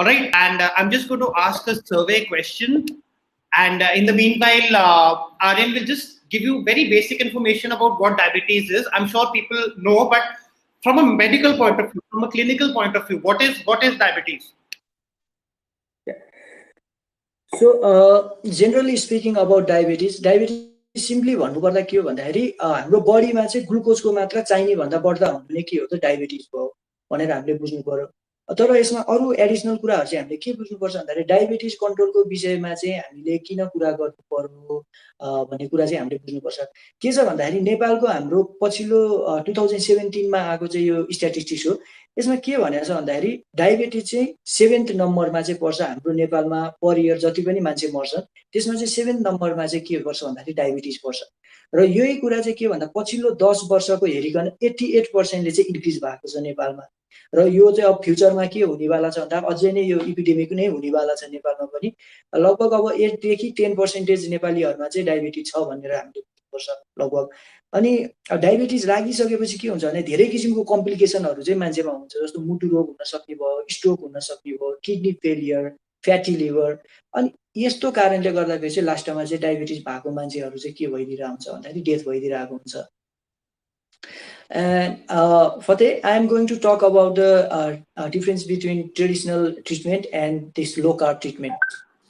All right, and I'm just going to ask a survey question. And in the meanwhile, Aryan will just give you very basic information about what diabetes is. I'm sure people know, but from a medical point of view, from a clinical point of view, what is diabetes? So, generally speaking about diabetes simply भन्नुपर्दा के हो भन्दाखेरि हाम्रो बडीमा चाहिँ ग्लुकोजको मात्रा चाहिने भन्दा बढ्दा हुने के हो त डायबिटिज भयो भनेर हामीले बुझ्नु पर्यो। तर यसमा अरू एडिसनल कुराहरू चाहिँ हामीले के बुझ्नुपर्छ भन्दाखेरि डायबिटिज कन्ट्रोलको विषयमा चाहिँ हामीले किन कुरा गर्नु पर्यो भन्ने कुरा चाहिँ हामीले बुझ्नुपर्छ। के छ भन्दाखेरि नेपालको हाम्रो पछिल्लो 2017 मा आएको चाहिँ यो स्ट्याटिस्टिक्स हो। यसमा के भनेको छ भन्दाखेरि डायबिटिज चाहिँ 7th नम्बरमा चाहिँ पर्छ हाम्रो नेपालमा पर इयर जति पनि मान्छे मर्छ त्यसमा चाहिँ 7th नम्बरमा चाहिँ के पर्छ भन्दाखेरि डायबिटिज पर्छ। र यही कुरा चाहिँ के भन्दा पछिल्लो 10 वर्षको हेरिकन 88% ले चाहिँ इन्क्रिज भएको छ नेपालमा। र यो चाहिँ अब फ्युचरमा के हुनेवाला छ भन्दा अझै नै यो एपिडेमिक नै हुनेवाला छ नेपालमा पनि। लगभग अब 8 देखि 10% नेपालीहरुमा चाहिँ डायबिटिज छ भनेर हामीले बुझ्नुपर्छ लगभग। अनि डायबिटिज लागिसकेपछि के हुन्छ भने धेरै किसिमको कम्प्लिकेसनहरु चाहिँ मान्छेमा हुन्छ, जस्तो मुटु रोग हुन सक्ने भयो, स्ट्रोक हुन सक्ने भयो, किडनी फेलियर, फ्याटी लिभर। अनि यस्तो कारणले गर्दाखेरि चाहिँ लास्टमा चाहिँ डायबिटिज भएको मान्छेहरु चाहिँ के भइदिरा हुन्छ भन्दाखेरि डेथ भइदिरहेको हुन्छ। And Fateh, I am going to talk about the difference between traditional treatment and this low carb treatment.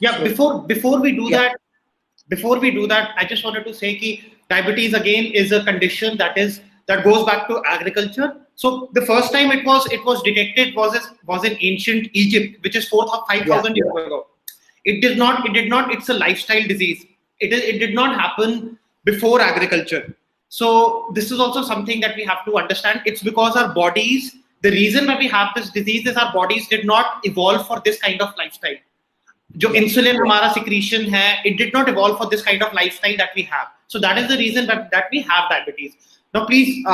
Yeah, so, before we do that, I just wanted to say that diabetes again is a condition that goes back to agriculture. So the first time it was detected was in ancient Egypt, which is 4,000 or 5,000 years ago. It did not. It's a lifestyle disease. It did not happen before agriculture. So this is also something that we have to understand. It's because our bodies, the reason why we have this disease is our bodies did not evolve for this kind of lifestyle. जो insulin हमारा secretion है, it did not evolve for this kind of lifestyle that we have. So that is the reason that we have diabetes. Now please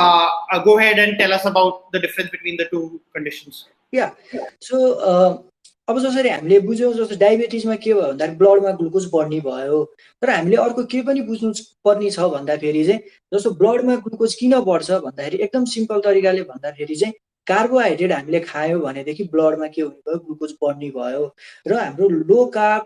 go ahead and tell us about the difference between the two conditions. Yeah. So अब जसरी हामीले बुझ्यौं जस्तो डायबिटिजमा के भयो भन्दा ब्लडमा glucose बढ्ने भयो। तर हामीले अर्को के पनि बुझ्नु पर्ने छ भन्दाखेरि चाहिँ जस्तो ब्लडमा ग्लुकोज किन बढ्छ भन्दाखेरि एकदम सिम्पल तरिकाले भन्दाखेरि चाहिँ कार्बोहाइड्रेट हामीले खायौं भनेदेखि ब्लडमा के हुने भयो ग्लुकोज बढ्ने भयो। र हाम्रो लो कार्ब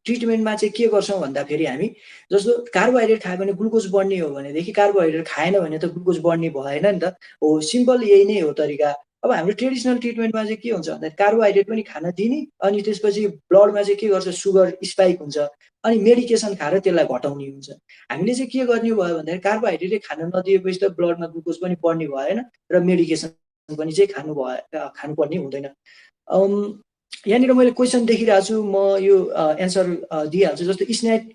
ट्रिटमेन्टमा चाहिँ के गर्छौं भन्दाखेरि हामी जस्तो कार्बोहाइड्रेट खायो भने ग्लुकोज बढ्ने हो भनेदेखि कार्बोहाइड्रेट खाएन भने त ग्लुकोज बढ्ने भएन नि त। हो सिम्पल यही नै हो तरिका। अब हाम्रो ट्रेडिसनल ट्रिटमेन्टमा चाहिँ के हुन्छ भन्दा कार्बोहाइड्रेट पनि खान दिने अनि त्यसपछि ब्लडमा चाहिँ के गर्छ सुगर स्पाइक हुन्छ अनि मेडिकेसन खाएर त्यसलाई घटाउने हुन्छ। हामीले चाहिँ के गर्ने भयो भन्दा कार्बोहाइड्रेट खान नदिएपछि त ब्लडमा ग्लुकोज पनि बढ्ने भएन र मेडिकेसन पनि चाहिँ खानुपर्ने हुँदैन। यहाँनिर मैले क्वेसन देखिरहेको छु, म यो एन्सर दिइहाल्छु। जस्तो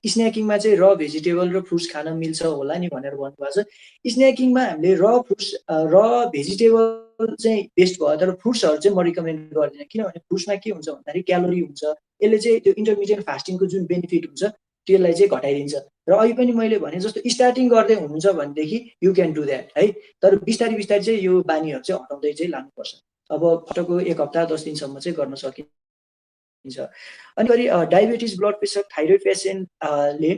स्न्याकिङमा चाहिँ र भेजिटेबल र फ्रुट्स खान मिल्छ होला नि भनेर भन्नुभएको छ। स्न्याकिङमा हामीले र फ्रुट्स र भेजिटेबल चाहिँ बेस्ट भयो, तर फ्रुट्सहरु चाहिँ म रिकमेन्ड गर्दिनँ। किनभने फ्रुट्समा के हुन्छ भन्दाखेरि क्यालोरी हुन्छ, यसले चाहिँ त्यो इन्टरमिडिएट फास्टिङको जुन बेनिफिट हुन्छ त्यसलाई चाहिँ घटाइदिन्छ। र अहिले पनि मैले भने जस्तो स्टार्टिङ गर्दै हुनुहुन्छ भनेदेखि यु क्यान डु द्याट है, तर बिस्तारै बिस्तारै चाहिँ यो बानीहरु चाहिँ हटाउँदै चाहिँ लानुपर्छ। अब फटको 1 हप्ता 10 दिनसम्म चाहिँ गर्न सकिन्छ। अनि डायबिटिज, ब्लड प्रेसर, थाइरोइड पेसेन्टले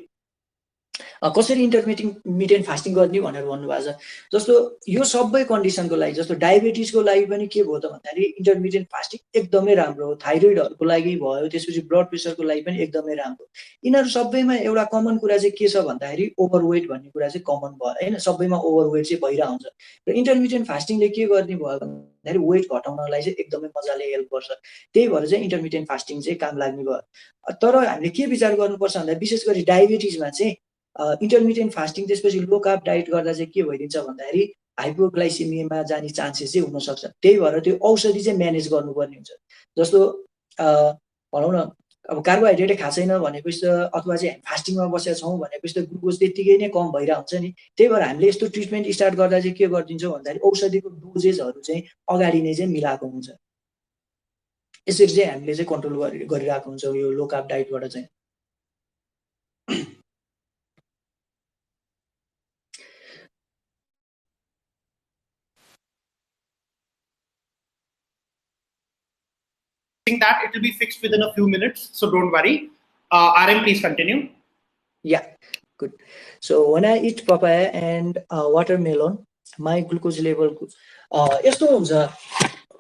कसरी इन्टरमिडिएट फास्टिङ गर्ने भनेर भन्नुभएको छ। जस्तो यो सबै कन्डिसनको लागि जस्तो डायबिटिजको लागि पनि के भयो त भन्दाखेरि इन्टरमिडिएट फास्टिङ एकदमै राम्रो हो। थाइरोइडहरुको लागि भयो, त्यसपछि ब्लड प्रेसरको लागि पनि एकदमै राम्रो। यिनीहरु सबैमा एउटा कमन कुरा चाहिँ के छ भन्दाखेरि ओभरवेट भन्ने कुरा चाहिँ कमन भयो हैन, सबैमा ओभरवेट चाहिँ भइरा हुन्छ। र इन्टरमिडिएट फास्टिङले के गर्ने भयो भन्दाखेरि वेट घटाउनलाई चाहिँ एकदमै मजाले हेल्प गर्छ। त्यही भएर चाहिँ इन्टरमिडिएट फास्टिङ चाहिँ काम लाग्ने भयो। तर हामीले के विचार गर्नुपर्छ भन्दा विशेष गरी डायबिटिजमा चाहिँ इन्टरमिडिएट फास्टिङ त्यसपछि लो कार्ब डाइट गर्दा चाहिँ के भइदिन्छ भन्दाखेरि हाइपोग्लाइसेमियामा जाने चान्सेस चाहिँ हुन सक्छ। त्यही भएर त्यो औषधि चाहिँ म्यानेज गर्नुपर्ने हुन्छ। जस्तो भनौं न अब कार्बोहाइड्रेट खाएको छैन भनेपछि त अथवा चाहिँ फास्टिङमा बसेका छौं भनेपछि त ग्लुकोज त्यतिकै नै कम भइरा हुन्छ नि। त्यही भएर हामीले यस्तो ट्रिटमेन्ट स्टार्ट गर्दा चाहिँ के गर्दिन्छौं भन्दाखेरि औषधिको डोजेजहरु चाहिँ अगाडि नै चाहिँ मिलाएको हुन्छ। यसरी चाहिँ हामीले चाहिँ कन्ट्रोल गरिरहेको हुन्छौं यो लो कार्ब डाइटबाट चाहिँ। That it will be fixed within a few minutes, so don't worry. RM, please continue. Yeah, good. So when I eat papaya and watermelon, my glucose level यस्तो हुन्छ।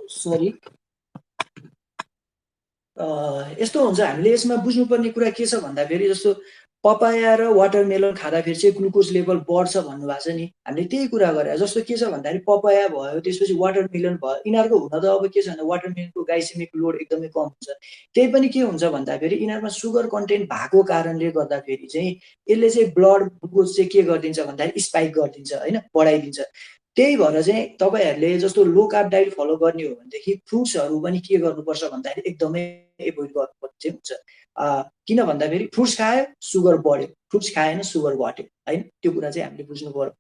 Sorry, यस्तो हुन्छ, हामीले यसमा बुझ्नुपर्ने कुरा के छ भन्दाखेरि जस्तो पपाया र वाटरमेलन खाँदाखेरि चाहिँ ग्लुकोज लेभल बढ्छ भन्नुभएको छ नि, हामीले त्यही कुरा गरे। जस्तो के छ भन्दाखेरि पपाया भयो, त्यसपछि वाटरमेलन भयो, यिनीहरूको हुन त अब के छ भन्दा वाटरमेलनको ग्लाइसेमिक लोड एकदमै कम हुन्छ। त्यही पनि के हुन्छ भन्दाखेरि यिनीहरूमा सुगर कन्टेन्ट भएको कारणले गर्दाखेरि चाहिँ यसले चाहिँ ब्लड ग्लुकोज चाहिँ के गरिदिन्छ भन्दाखेरि स्पाइक गरिदिन्छ होइन, बढाइदिन्छ। त्यही भएर चाहिँ तपाईँहरूले जस्तो लो कार्ब डाइट फलो गर्ने हो भनेदेखि फ्रुट्सहरू पनि के गर्नुपर्छ भन्दाखेरि एकदमै एभोइड गर्नुपर्ने चाहिँ हुन्छ। किन भन्दाखेरि फ्रुट्स खायो सुगर बढ्यो, फ्रुट्स खाएन सुगर घट्यो होइन, त्यो कुरा चाहिँ हामीले बुझ्नु पर्यो।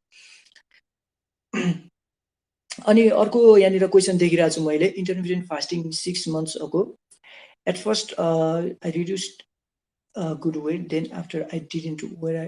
अनि अर्को यहाँनिर क्वेसन देखिरहेको छु मैले, intermittent fasting 6 months ago at first I reduced good weight then after I didn't wear I.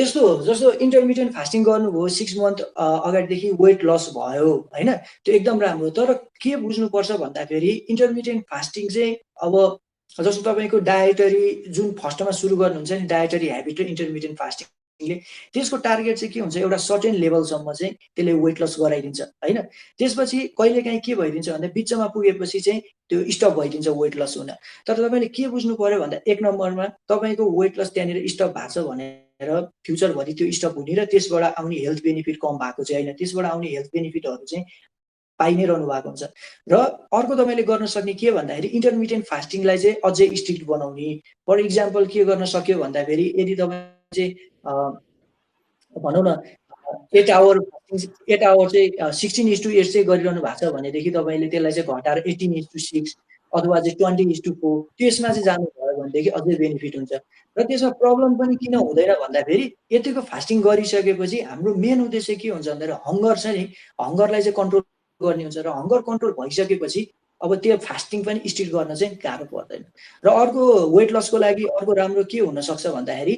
यस्तो हो, जस्तो इन्टरमिडिएट फास्टिङ गर्नुभयो 6 month अगाडिदेखि वेट लस भयो होइन, त्यो एकदम राम्रो। तर के बुझ्नुपर्छ भन्दाखेरि इन्टरमिडिएट फास्टिङ चाहिँ अब जस्तो तपाईँको डायटरी जुन फर्स्टमा सुरु गर्नुहुन्छ नि डायटरी ह्याबिट र इन्टरमिडिएट फास्टिङले, त्यसको टार्गेट चाहिँ के हुन्छ, एउटा सर्टेन लेभलसम्म चाहिँ त्यसले वेट लस गराइदिन्छ होइन। त्यसपछि कहिलेकाहीँ के भइदिन्छ भन्दा बिचमा पुगेपछि चाहिँ त्यो स्टप भइदिन्छ वेट लस हुन। तर तपाईँले के बुझ्नु पर्यो भन्दा 1 नम्बरमा तपाईँको वेट लस त्यहाँनिर स्टप भएको छ भनेर फ्युचरभरि त्यो स्टप हुने र त्यसबाट आउने हेल्थ बेनिफिट कम भएको चाहिँ होइन, त्यसबाट आउने हेल्थ बेनिफिटहरू चाहिँ पाइ नै रहनु भएको हुन्छ। र अर्को तपाईँले गर्न सक्ने के भन्दाखेरि इन्टरमिडिएट फास्टिङलाई चाहिँ अझै स्ट्रिक्ट बनाउने। फर इक्जाम्पल के गर्न सक्यो भन्दाखेरि यदि तपाईँ चाहिँ भनौँ न 8 आवर चाहिँ 16:8 चाहिँ गरिरहनु भएको छ भनेदेखि तपाईँले त्यसलाई चाहिँ घटाएर 18:6 अथवा चाहिँ 20:4 त्यसमा चाहिँ जानुभयो भनेदेखि अझै बेनिफिट हुन्छ। र त्यसमा प्रब्लम पनि किन हुँदैन भन्दाखेरि यतिको फास्टिङ गरिसकेपछि हाम्रो मेन उद्देश्य के हुन्छ भन्दाखेरि हङ्गर छ नि, हङ्गरलाई चाहिँ कन्ट्रोल गर्ने हुन्छ। र हङ्गर कन्ट्रोल भइसकेपछि अब त्यो फास्टिङ पनि स्ट्रिक्ट गर्न चाहिँ गाह्रो पर्दैन। र अर्को वेट लसको लागि अर्को राम्रो के हुनसक्छ भन्दाखेरि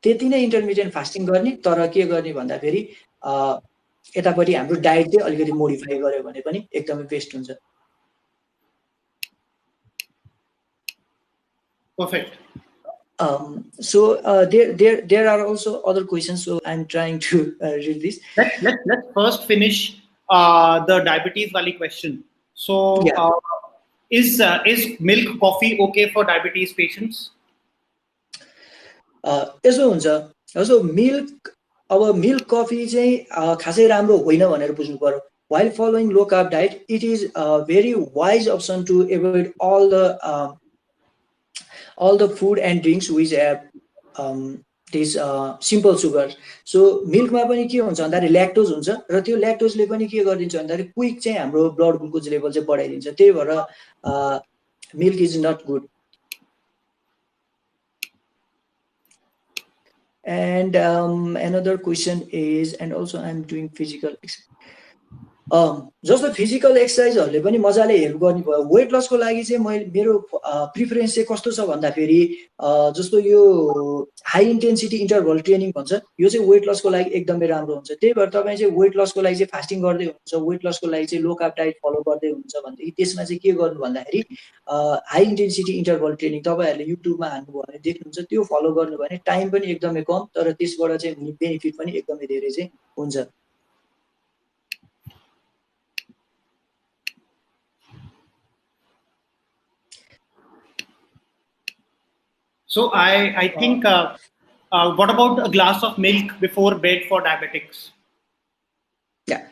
त्यति नै इन्टरमिडिएट फास्टिङ गर्ने, तर के गर्ने भन्दाखेरि यतापट्टि हाम्रो डाइट चाहिँ अलिकति मोडिफाई गर्यो भने पनि एकदमै बेस्ट हुन्छ। Perfect. So there are also other questions, so I'm trying to read this. Let's first finish the diabetes wali question. So yeah. Is milk coffee okay for diabetes patients? यसो हुन्छ, जस्तो milk coffee चाहिँ खासै राम्रो होइन भनेर बुझ्नु पर्यो। While following low carb diet, it is a very wise option to avoid all the food and drinks which have this simple sugar. So मिल्कमा पनि के हुन्छ भन्दाखेरि ल्याक्टोज हुन्छ र त्यो ल्याक्टोजले पनि के गरिदिन्छ भन्दाखेरि क्विक चाहिँ हाम्रो ब्लड ग्लुकोज लेभल चाहिँ बढाइदिन्छ। त्यही भएर milk is not good. And another question is, and also I'm doing physical exercise. जस्तो फिजिकल एक्सर्साइजहरूले पनि मजाले हेल्प गर्ने भयो। वेट लसको लागि चाहिँ मेरो प्रिफरेन्स चाहिँ कस्तो छ भन्दाखेरि जस्तो यो हाई इन्टेन्सिटी इन्टरभल ट्रेनिङ भन्छ, यो चाहिँ वेट लसको लागि एकदमै राम्रो हुन्छ। त्यही भएर तपाईँ चाहिँ वेट लसको लागि चाहिँ फास्टिङ गर्दै हुनुहुन्छ, वेट लसको लागि चाहिँ लो कार्ब डाइट फलो गर्दै हुनुहुन्छ भनेदेखि त्यसमा चाहिँ के गर्नु भन्दाखेरि हाई इन्टेन्सिटी इन्टरभल ट्रेनिङ तपाईँहरूले युट्युबमा हाल्नुभयो भने देख्नुहुन्छ, त्यो फलो गर्नु भने टाइम पनि एकदमै कम, तर त्यसबाट चाहिँ हुने बेनिफिट पनि एकदमै धेरै चाहिँ हुन्छ। So I think what about a glass of milk before bed for diabetics? Yeah.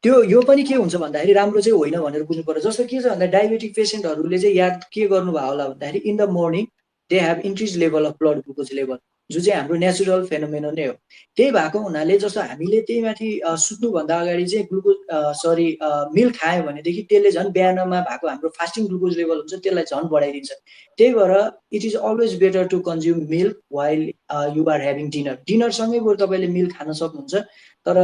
यो पनि के हुन्छ भन्दाखेरि राम्रो चाहिँ होइन भनेर बुझ्नु पर्यो। जस्तो के छ भन्दा डायबेटिक पेसेन्टहरूले चाहिँ याद के गर्नुभयो होला भन्दाखेरि in the morning they have increase level of blood glucose level, जो चाहिँ हाम्रो नेचुरल फेनोमेनन नै हो। त्यही भएको हुनाले जस्तो हामीले त्यही माथि सुत्नुभन्दा अगाडि चाहिँ मिल्क खायो भनेदेखि त्यसले झन् बिहानमा भएको हाम्रो फास्टिङ ग्लुकोज लेभल हुन्छ त्यसलाई झन् बढाइदिन्छ। त्यही भएर it is always better to consume milk while you are having dinner. डिनरसँगै बरु तपाईँले मिल्क खान सक्नुहुन्छ, तर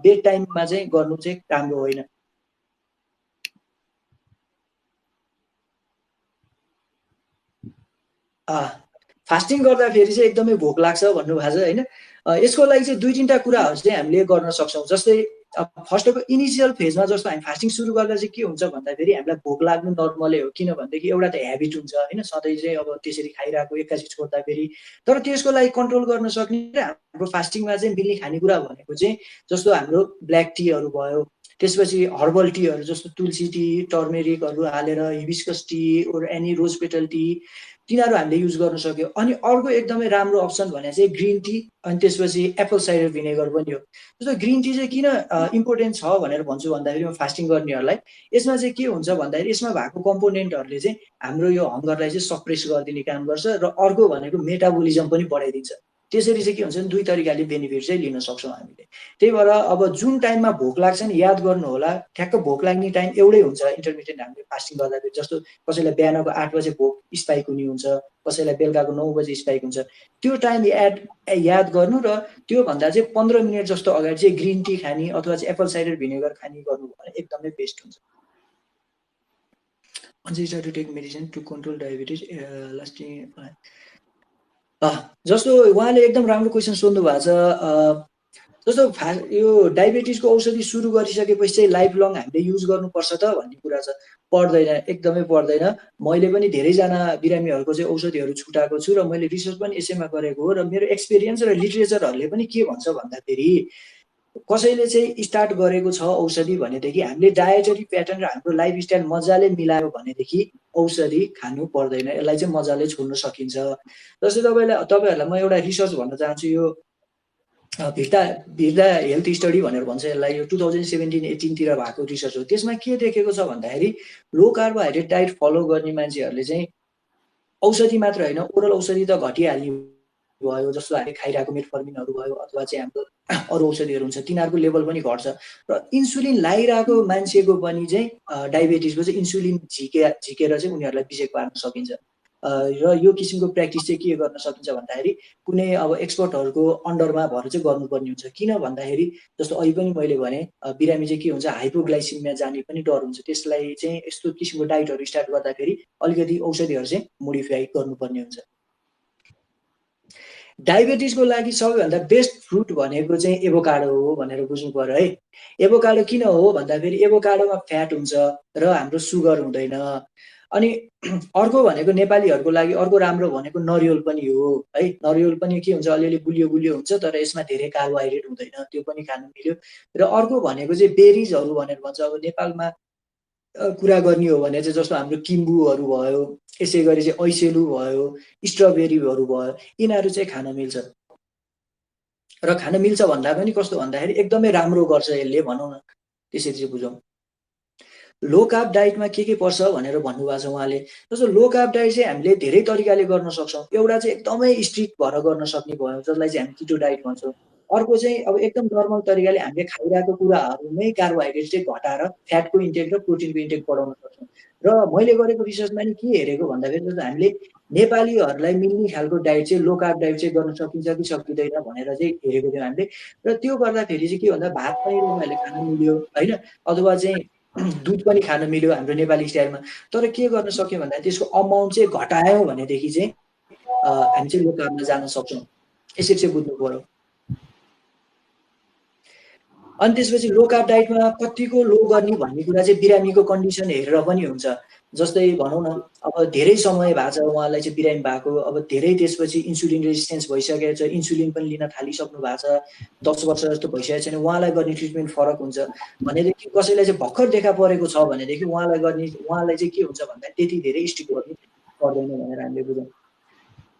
बेड टाइममा चाहिँ गर्नु चाहिँ राम्रो होइन। फास्टिङ गर्दाखेरि चाहिँ एकदमै भोक लाग्छ भन्नुभएको छ होइन। यसको लागि चाहिँ 2-3टा कुराहरू चाहिँ हामीले गर्न सक्छौँ। जस्तै फर्स्ट अफ इनिसियल फेजमा जस्तो हामी फास्टिङ सुरु गर्दा चाहिँ के हुन्छ भन्दाखेरि हामीलाई भोक लाग्नु नर्मलै हो, किनभनेदेखि एउटा त ह्याबिट हुन्छ होइन, सधैँ चाहिँ अब त्यसरी खाइरहेको एक्कासी छोड्दाखेरि। तर त्यसको लागि कन्ट्रोल गर्न सक्ने र हाम्रो फास्टिङमा चाहिँ मिल्ने खानेकुरा भनेको चाहिँ जस्तो हाम्रो ब्ल्याक टीहरू भयो, त्यसपछि हर्बल टीहरू जस्तो तुलसी टी, टर्मेरिकहरू हालेर hibiscus tea or any rose petal tea तिनीहरू हामीले युज गर्न सक्यो। अनि अर्को एकदमै राम्रो अप्सन भने चाहिँ ग्रिन टी अनि त्यसपछि एप्पल साइडर भिनेगर पनि हो। जस्तो ग्रिन टी चाहिँ किन इम्पोर्टेन्ट छ भनेर भन्छु भन्दाखेरि म फास्टिङ गर्नेहरूलाई यसमा चाहिँ के हुन्छ भन्दाखेरि यसमा भएको कम्पोनेन्टहरूले चाहिँ हाम्रो यो हङ्गरलाई चाहिँ सप्रेस गरिदिने काम गर्छ र अर्को भनेको मेटाबोलिजम पनि बढाइदिन्छ। त्यसरी चाहिँ के हुन्छ भने दुई तरिकाले बेनिफिट चाहिँ लिन सक्छौँ हामीले। त्यही भएर अब जुन टाइममा भोक लाग्छ नि याद गर्नु होला, ठ्याक्क भोक लाग्ने टाइम एउटै हुन्छ इन्टरमिडिएट हामीले फास्टिङ गर्दाखेरि। जस्तो कसैलाई बिहानको 8 बजे भोक स्पाइक हुने हुन्छ, कसैलाई बेलुकाको 9 बजे स्पाइक हुन्छ। त्यो टाइम याद गर्नु र त्योभन्दा चाहिँ 15 मिनट जस्तो अगाडि चाहिँ ग्रिन टी खाने अथवा चाहिँ एप्पल साइडर भिनेगर खाने गर्नु भने एकदमै बेस्ट हुन्छ। To take medicine to control diabetes lasting. जस्तो उहाँले एकदम राम्रो क्वेसन सोध्नु भएको छ। जस्तो यो डायबिटिजको औषधि सुरु गरिसकेपछि चाहिँ लाइफ लङ हामीले युज गर्नुपर्छ त भन्ने कुरा छ। पर्दैन, एकदमै पर्दैन। मैले पनि धेरैजना बिरामीहरूको चाहिँ औषधिहरू छुटाएको छु र मैले रिसर्च पनि यसैमा गरेको हो र मेरो एक्सपिरियन्स र लिटरेचरहरूले पनि के भन्छ भन्दाखेरि कसैले चाहिँ स्टार्ट गरेको छ औषधि भनेदेखि हामीले डायटरी प्याटर्न र हाम्रो लाइफस्टाइल मजाले मिलायो भनेदेखि औषधि खानु पर्दैन, यसलाई चाहिँ मजाले छोड्न सकिन्छ। जस्तै तपाईँहरूलाई म एउटा रिसर्च भन्न चाहन्छु। यो भिर्दा हेल्थ स्टडी भनेर भन्छ यसलाई, यो 2017-18 तिर भएको रिसर्च हो। त्यसमा के देखेको छ भन्दाखेरि लो कार्बोहाइड्रेट डाइट फलो गर्ने मान्छेहरूले चाहिँ औषधि मात्र होइन ओरल औषधि त घटिहाल्ने भयो, जस्तो हामीले खाइरहेको मेटफर्मिनहरू भयो अथवा चाहिँ हाम्रो अरू औषधिहरू हुन्छ तिनीहरूको लेभल पनि घट्छ र इन्सुलिन लगाइरहेको मान्छेको पनि चाहिँ डायबिटिजको चाहिँ इन्सुलिन झिकेर चाहिँ उनीहरूलाई बिजेक पार्न सकिन्छ। र यो किसिमको प्र्याक्टिस चाहिँ के गर्न सकिन्छ भन्दाखेरि कुनै अब एक्सपर्टहरूको अन्डरमा भएर चाहिँ गर्नुपर्ने हुन्छ। किन भन्दाखेरि जस्तो अहिले पनि मैले भने बिरामी चाहिँ के हुन्छ हाइपोग्लाइसिमिया जाने पनि डर हुन्छ। त्यसलाई चाहिँ यस्तो किसिमको डाइटहरू स्टार्ट गर्दाखेरि अलिकति औषधिहरू चाहिँ मोडिफाई गर्नुपर्ने हुन्छ। डायबिटिजको लागि सबैभन्दा बेस्ट फ्रुट भनेको चाहिँ एभोकाडो हो भनेर बुझ्नु पर्यो है। एभोकाडो किन हो भन्दाखेरि एभोकाडोमा फ्याट हुन्छ र हाम्रो सुगर हुँदैन। अनि अर्को भनेको नेपालीहरूको लागि अर्को राम्रो भनेको नरिवल पनि हो है। नरिवल पनि के हुन्छ अलिअलि गुलियो गुलियो हुन्छ तर यसमा धेरै कार्बोहाइड्रेट हुँदैन, त्यो पनि खानु मिल्यो। र अर्को भनेको चाहिँ बेरिजहरू भनेर भन्छ। अब नेपालमा कुरा गर्ने हो भने चाहिँ जस्तो हाम्रो किम्बुहरू भयो, यसै गरी चाहिँ ऐसेलु भयो, स्ट्रबेरीहरू भयो, यिनीहरू चाहिँ खान मिल्छ। र खान मिल्छ भन्दा पनि कस्तो भन्दाखेरि एकदमै राम्रो गर्छ यसले भनौँ न, त्यसरी चाहिँ बुझौँ। लो कार्ब डाइटमा के पर्छ भनेर भन्नुभएको छ उहाँले। जस्तो लो कार्ब डाइट चाहिँ हामीले धेरै तरिकाले गर्न सक्छौँ। एउटा चाहिँ एकदमै स्ट्रिक्ट भएर गर्न सक्ने भयो जसलाई चाहिँ हामी किटो डाइट भन्छौँ। अर्को चाहिँ अब एकदम नर्मल तरिकाले हामीले खाइरहेको कुराहरूमै कार्बोहाइड्रेट चाहिँ घटाएर फ्याटको इन्टेक र प्रोटिनको इन्टेक बढाउन सक्छौँ। र मैले गरेको रिसर्चमा नि के हेरेको भन्दाखेरि जस्तो हामीले नेपालीहरूलाई मिल्ने खालको डाइट चाहिँ लो कार्ब डाइट चाहिँ गर्न सकिन्छ कि सकिँदैन भनेर चाहिँ हेरेको थियौँ हामीले। र त्यो गर्दाखेरि चाहिँ के भन्दा भात पनि उनीहरूले खान मिल्यो होइन, अथवा चाहिँ दुध पनि खान मिल्यो हाम्रो नेपाली स्टाइलमा। तर के गर्न सक्यो भन्दा त्यसको अमाउन्ट चाहिँ घटायो भनेदेखि चाहिँ हामी चाहिँ लो कार्बमा जान सक्छौँ। यसरी चाहिँ बुझ्नु पर्यो। अनि त्यसपछि लो कार्ब डाइटमा कतिको लो गर्ने भन्ने कुरा चाहिँ बिरामीको कन्डिसन हेरेर पनि हुन्छ। जस्तै भनौँ न अब धेरै समय भएको छ उहाँलाई चाहिँ बिरामी भएको, अब धेरै त्यसपछि इन्सुलिन रेजिस्टेन्स भइसकेको छ, इन्सुलिन पनि लिन थालिसक्नु भएको छ, 10 वर्ष जस्तो भइसकेको छैन, उहाँलाई गर्ने ट्रिटमेन्ट फरक हुन्छ। भनेदेखि कसैलाई चाहिँ भर्खर देखा परेको छ भनेदेखि उहाँलाई चाहिँ के हुन्छ भन्दा त्यति धेरै स्ट्रिक्ट गर्नु पर्दैन भनेर हामीले बुझौँ।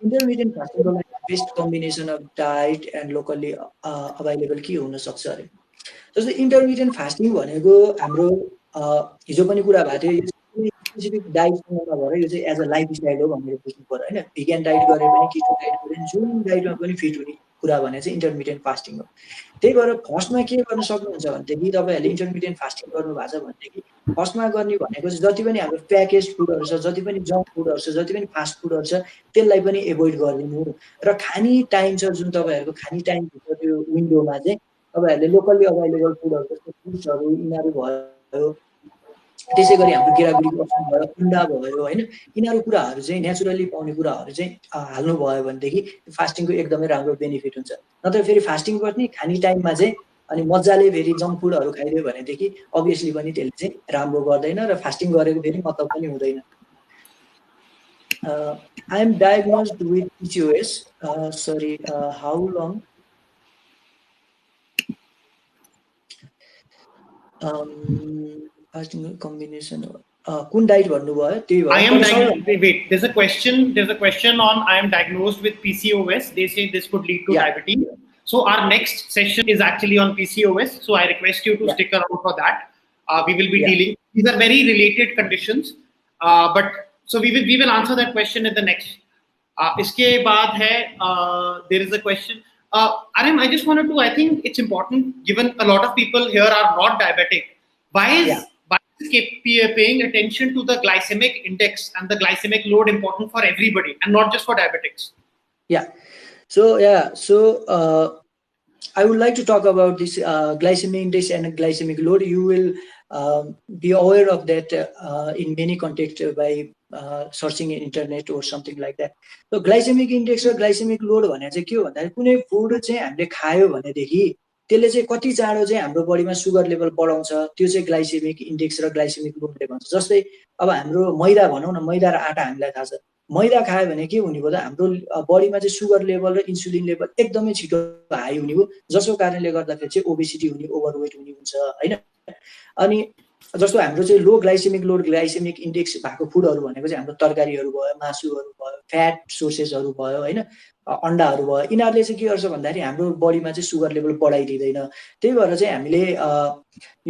इन्टरमिडिएट फास्टिङको लागि best combination of diet and locally available के हुनसक्छ अरे। जस्तो इन्टरमिडिएट फास्टिङ भनेको हाम्रो हिजो पनि कुरा भएको थियो, स्पेसिफिक डाइटसँग नभएर यो चाहिँ एज अ लाइफस्टाइल हो भनेर बुझ्नु पर्यो होइन। भिगन डाइट गरे पनि किटो डाइट गरे पनि जुन डाइटमा पनि फिट हुने कुरा भने चाहिँ इन्टरमिडिएट फास्टिङ हो। त्यही भएर फर्स्टमा के गर्न सक्नुहुन्छ भनेदेखि तपाईँहरूले इन्टरमिडिएट फास्टिङ गर्नु भएको छ भनेदेखि फर्स्टमा गर्ने भनेको चाहिँ जति पनि हाम्रो प्याकेज फुडहरू छ, जति पनि जङ्क फुडहरू छ, जति पनि फास्ट फुडहरू छ त्यसलाई पनि एभोइड गरिदिनु। र खाने टाइम छ जुन तपाईँहरूको खाने टाइमभित्र त्यो विन्डोमा चाहिँ तपाईँहरूले लोकल्ली अभाइलेबल फुडहरू जस्तो फ्रुट्सहरू यिनीहरू भयो, त्यसै गरी हाम्रो गेडागुडीको अप्सन भयो, अन्डा भयो होइन, यिनीहरू कुराहरू चाहिँ नेचुरली पाउने कुराहरू चाहिँ हाल्नुभयो भनेदेखि फास्टिङको एकदमै राम्रो बेनिफिट हुन्छ। नत्र फेरि फास्टिङ गर्ने खाने टाइममा चाहिँ अनि मजाले फेरि जङ्क फुडहरू खाइदियो भनेदेखि अभियसली पनि त्यसले चाहिँ राम्रो गर्दैन र फास्टिङ गरेको फेरि मतलब पनि हुँदैन। I am diagnosed with PCOS. How long? Fasting combination कुन डाइट भन्नुभयो त्यही I भयो am wait. There's a question. There's a question on I am diagnosed with PCOS. They say this could lead to diabetes. So our next session is actually on PCOS. So I request you to stick around for that. We will be dealing. These are very related conditions. But so we will answer that question in the next. Iske baad hai, there is a question. Arim, I just wanted to. I think it's important, given a lot of people here are not diabetic. Why is paying attention to the glycemic index and the glycemic load important for everybody and not just for diabetics? So I would like to talk about this glycemic index and glycemic load. You will be aware of that in many contexts by searching in internet or something like that. So glycemic index or glycemic load भने चाहिँ के हो भन्दा कुनै food चाहिँ हामीले खायो भनेदेखि त्यसले चाहिँ कति चाँडो चाहिँ हाम्रो बडीमा सुगर लेभल बढाउँछ त्यो चाहिँ ग्लाइसेमिक इन्डेक्स र ग्लाइसेमिक लोडले भन्छ। जस्तै अब हाम्रो मैदा भनौँ न, मैदा र आटा हामीलाई थाहा छ। मैदा खायो भने के हुने भयो त हाम्रो बडीमा चाहिँ सुगर लेभल र इन्सुलिन लेभल एकदमै छिटो हाई हुने हो, जसको कारणले गर्दाखेरि चाहिँ ओबेसिटी हुने, ओभरवेट हुने हुन्छ हैन। अनि जस्तो हाम्रो चाहिँ लो ग्लाइसेमिक लोड ग्लाइसेमिक इन्डेक्स भएको फुडहरू भनेको चाहिँ हाम्रो तरकारीहरू भयो, मासुहरू भयो, फ्याट सोर्सेसहरू भयो हैन, अन्डाहरू भयो। यिनीहरूले चाहिँ के गर्छ भन्दाखेरि हाम्रो बडीमा चाहिँ सुगर लेभल बढाइदिँदैन। त्यही भएर चाहिँ हामीले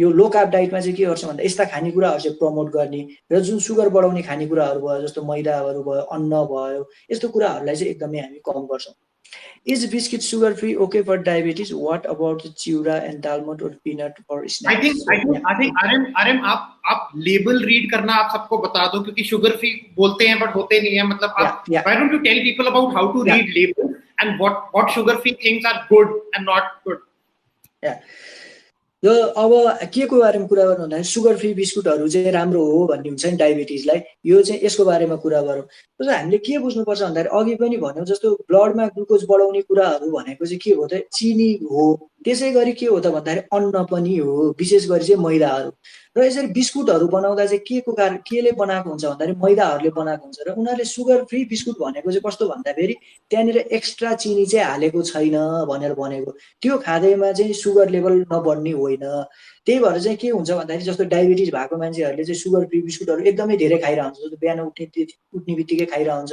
यो लो कार्ब डाइटमा चाहिँ के गर्छ भन्दा यस्ता खानेकुराहरू चाहिँ प्रमोट गर्ने र जुन सुगर बढाउने खानेकुराहरू भयो जस्तो मैदाहरू भयो, अन्न भयो, यस्तो कुराहरूलाई चाहिँ एकदमै हामी कम गर्छौँ। Is biscuit sugar free okay for diabetes? What about the chura and almond or peanut or snacks? I think RM आप लेबल रीड करना आप सबको बता दो क्योंकि शुगर फ्री बोलते हैं बट होते नहीं है। मतलब आप why don't you tell people about how to read labels and what sugar free things are good and not good? यो अब के को बारेमा कुरा गर्नु भन्दा सुगर फ्री बिस्कुटहरू चाहिँ राम्रो हो भन्ने हुन्छ नि डायबिटिजलाई, यो चाहिँ यसको बारेमा कुरा गरौँ। जस्तो हामीले के बुझ्नुपर्छ भन्दाखेरि अघि पनि भन्यौ जस्तो ब्लडमा ग्लुकोज बढाउने कुराहरू भनेको चाहिँ के हो त चिनी हो, त्यसै गरी के हो त भन्दाखेरि अन्न पनि हो, विशेष गरी चाहिँ मैदाहरू। र यसरी बिस्कुटहरू बनाउँदा चाहिँ के को कारण केले बनाएको हुन्छ भन्दाखेरि मैदाहरूले बनाएको हुन्छ र उनीहरूले सुगर फ्री बिस्कुट भनेको चाहिँ कस्तो भन्दाखेरि त्यहाँनिर एक्स्ट्रा चिनी चाहिँ हालेको छैन भनेर भनेको, त्यो खाँदैमा चाहिँ सुगर लेभल नबढ्ने होइन। त्यही भएर चाहिँ के हुन्छ भन्दाखेरि जस्तो डायबिटिज भएको मान्छेहरूले चाहिँ सुगर फ्री बिस्कुटहरू एकदमै धेरै खाइरहन्छ, जस्तो बिहान उठ्ने बित्तिकै खाइरहन्छ,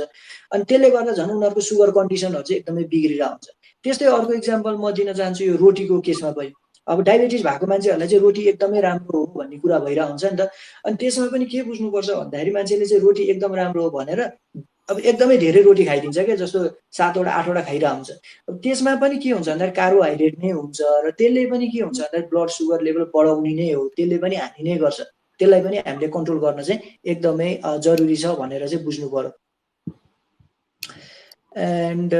अनि त्यसले गर्दा झन् उनीहरूको सुगर कन्डिसनहरू चाहिँ एकदमै बिग्रिरहन्छ। त्यस्तै अर्को इक्जाम्पल म दिन चाहन्छु यो रोटीको केसमा पनि। अब डायबिटिज भएको मान्छेहरूलाई चाहिँ रोटी एकदमै राम्रो हो भन्ने कुरा भइरहन्छ नि त। अनि त्यसमा पनि के बुझ्नुपर्छ भन्दाखेरि मान्छेले चाहिँ रोटी एकदम राम्रो हो भनेर अब एकदमै धेरै रोटी खाइदिन्छ क्या, जस्तो 7वटा 8वटा खाइरहन्छ। अब त्यसमा पनि के हुन्छ भन्दाखेरि कार्बोहाइड्रेट नै हुन्छ र त्यसले पनि के हुन्छ भन्दाखेरि ब्लड सुगर लेभल बढाउने नै हो, त्यसले पनि हानि नै गर्छ। त्यसलाई पनि हामीले कन्ट्रोल गर्न चाहिँ एकदमै जरुरी छ भनेर चाहिँ बुझ्नु पर्यो। एन्ड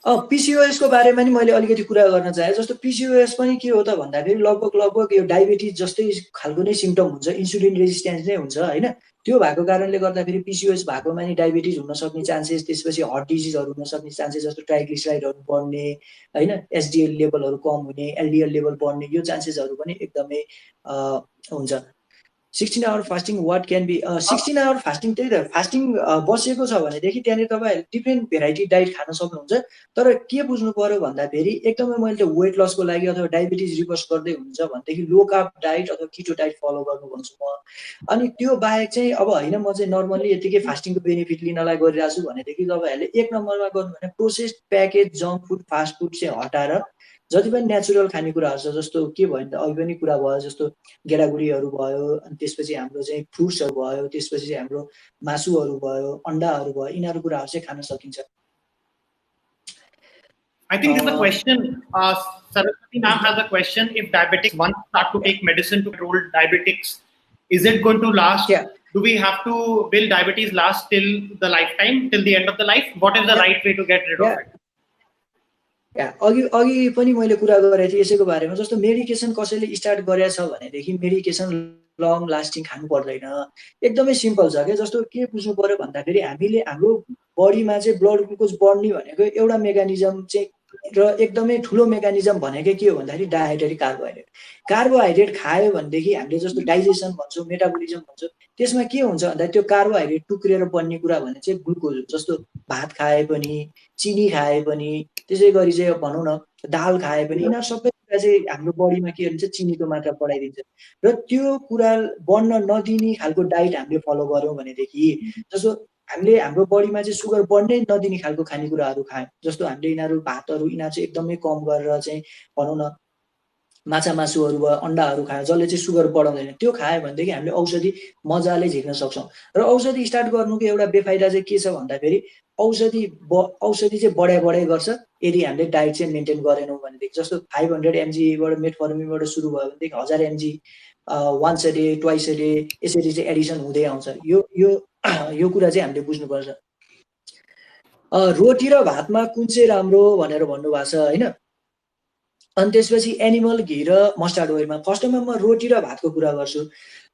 पिसिओएस को बारेमा नि मैले अलिकति कुरा गर्न चाहे। जस्तो पिसिओएस पनि के हो त भन्दाखेरि लगभग यो डायबिटिज जस्तै खालको नै सिम्पटम हुन्छ, इन्सुलिन रेजिस्टेन्स नै हुन्छ हैन। त्यो भएको कारणले गर्दाखेरि पिसिओएस भएकोमा नि डायबिटिज हुन सक्ने चान्सेस, त्यसपछि हार्ट डिजिजहरू हुन सक्ने चान्सेस, जस्तो ट्राइग्लिसराइडहरू बढ्ने हैन, एसडिएल लेभलहरू कम हुने, एलडिएल लेभल बढ्ने, यो चान्सेसहरू पनि एकदमै हुन्छ। 16 hour fasting what can be 16 hour fasting, त्यही त फास्टिङ बसेको छ भनेदेखि त्यहाँनिर तपाईँहरूले डिफ्रेन्ट भेराइटी डाइट खान सक्नुहुन्छ। तर के बुझ्नु पर्यो भन्दाखेरि एकदमै मैले वेट लसको लागि अथवा डायबिटिज रिभर्स गर्दै हुन्छ भनेदेखि लो कार्ब डाइट अथवा किटो डाइट फलो गर्नु भन्छु म। अनि त्यो बाहेक चाहिँ अब होइन म चाहिँ नर्मली यतिकै फास्टिङको बेनिफिट लिनलाई गरिरहेको छु भनेदेखि तपाईँहरूले एक नम्बरमा गर्नु भने processed package junk food fast food चाहिँ हटाएर जति पनि नेचुरल खानेकुराहरू छ, जस्तो के भयो भने अघि पनि कुरा भयो जस्तो गेडागुडीहरू भयो, अनि त्यसपछि हाम्रो चाहिँ फ्रुट्सहरू भयो, त्यसपछि चाहिँ हाम्रो मासुहरू भयो, अन्डाहरू भयो, यिनीहरू कुराहरू चाहिँ खान सकिन्छ। I think there's a question. Saraswati ma'am has a question. If diabetics once start to take medicine to control diabetics, is it going to last? Do we have to, will diabetes last till the lifetime, till the end of the life? What is the right way to get rid of it? अघि पनि मैले कुरा गरेको थिएँ यसैको बारेमा। जस्तो medication कसैले स्टार्ट गरेछ भनेदेखि मेडिकेसन लङ लास्टिङ खानु पर्दैन, एकदमै सिम्पल छ क्या। जस्तो के बुझ्नु पर्यो भन्दाखेरि हामीले हाम्रो बडीमा चाहिँ ब्लड ग्लुकोज बढ्ने भनेको एउटा मेकानिजम चाहिँ र एकदमै ठुलो मेकानिजम भनेकै के हो भन्दाखेरि डायटरी कार्बोहाइड्रेट खायो भनेदेखि हामीले जस्तो डाइजेसन भन्छौँ, मेटाबोलिजम भन्छौँ, त्यसमा के हुन्छ भन्दा त्यो कार्बोहाइड्रेट टुक्रिएर बन्ने कुरा भने चाहिँ ग्लुकोज हो। जस्तो भात खाए पनि, चिनी खाए पनि, त्यसै गरी चाहिँ भनौँ न दाल खाए पनि, यिनीहरू सबै कुरा चाहिँ हाम्रो बडीमा के हुन्छ चिनीको मात्रा बढाइदिन्छ। र त्यो कुरा बढ्न नदिने खालको डाइट हामीले फलो गऱ्यौँ भनेदेखि, जस्तो हामीले हाम्रो बडीमा चाहिँ सुगर बढ्नै नदिने खालको खानेकुराहरू खायौँ, जस्तो हामीले यिनीहरू भातहरू यिनीहरू चाहिँ एकदमै कम गरेर चाहिँ भनौँ न माछा मासुहरू भयो, अन्डाहरू खायो जसले चाहिँ सुगर बढाउँदैन, त्यो खायो भनेदेखि हामीले औषधि मजाले झिक्न सक्छौँ। र औषधि स्टार्ट गर्नुको एउटा बेफाइदा चाहिँ के छ भन्दाखेरि औषधि चाहिँ बढाइ गर्छ यदि हामीले डाइट चाहिँ मेन्टेन गरेनौँ भनेदेखि। जस्तो 500 mgबाट मेटफर्मिनबाट सुरु भयो भनेदेखि 1000 mg once a day, twice a day यसरी चाहिँ एडिसन हुँदै आउँछ। यो कुरा चाहिँ हामीले बुझ्नुपर्छ। रोटी र भातमा कुन चाहिँ राम्रो भनेर भन्नुभएको छ होइन। अनि त्यसपछि एनिमल घी र मस्टर्ड ओइलमा फर्स्टमा म रोटी र भातको कुरा गर्छु।